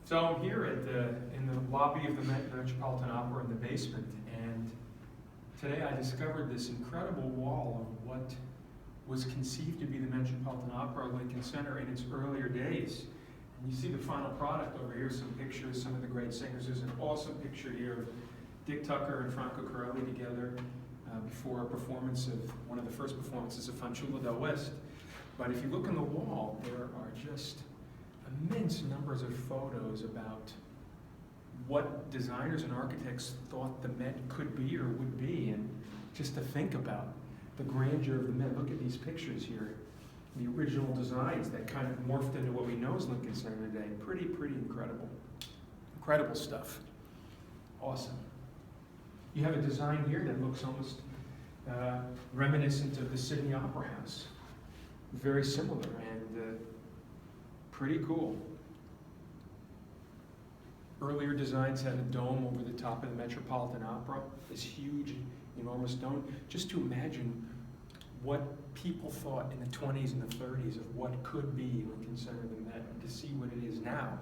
So I'm here in the lobby of the Metropolitan Opera in the basement, and today I discovered this incredible wall of what was conceived to be the Metropolitan Opera Lincoln Center in its earlier days. And you see the final product over here, some pictures, some of the great singers. There's an awesome picture here of Dick Tucker and Franco Corelli together before a performance of one of the first performances of Fanciullo del West. But if you look on the wall, there are just immense numbers of photos about what designers and architects thought the Met could be or would be, and just to think about the grandeur of the Met. Look at these pictures here, the original designs that kind of morphed into what we know as Lincoln Center today. Pretty incredible. Incredible stuff. Awesome. You have a design here that looks almost reminiscent of the Sydney Opera House. Very similar and pretty cool. Earlier designs had a dome over the top of the Metropolitan Opera, this huge, enormous dome. Just to imagine what people thought in the 20s and the 30s of what could be Lincoln Center and the Met, and to see what it is now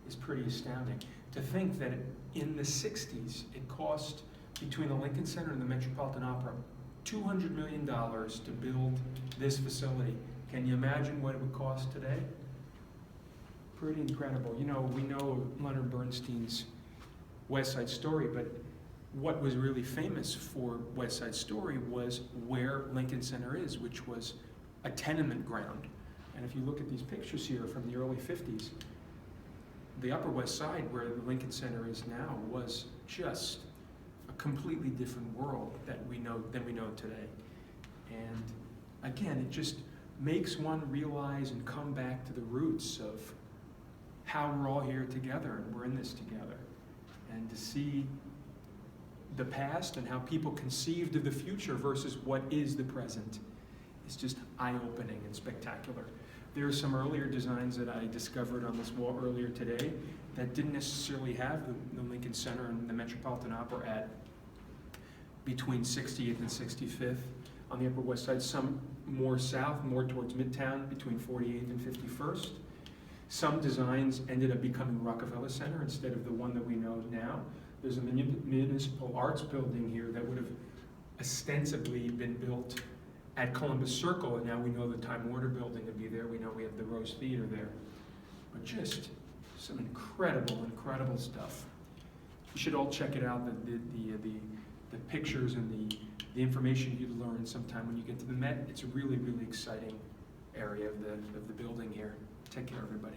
is pretty astounding. To think that in the 60s, it cost, between the Lincoln Center and the Metropolitan Opera, $200 million to build this facility. Can you imagine what it would cost today? Pretty incredible. You know, we know Leonard Bernstein's West Side Story, but what was really famous for West Side Story was where Lincoln Center is, which was a tenement ground. And if you look at these pictures here from the early 50s, the Upper West Side, where the Lincoln Center is now, was just a completely different world than we know today. And again, it just makes one realize and come back to the roots of how we're all here together and we're in this together. And to see the past and how people conceived of the future versus what is the present is just eye-opening and spectacular. There are some earlier designs that I discovered on this wall earlier today that didn't necessarily have the Lincoln Center and the Metropolitan Opera at between 60th and 65th on the Upper West Side, some more south, more towards Midtown, between 48th and 51st. Some designs ended up becoming Rockefeller Center instead of the one that we know now. There's a municipal arts building here that would have ostensibly been built at Columbus Circle, and now we know the Time Warner building to be there. We know we have the Rose Theater there. But just some incredible stuff. You should all check it out, the pictures and the information you'd learn sometime when you get to the Met. It's a really exciting area of the building here. Take care, everybody.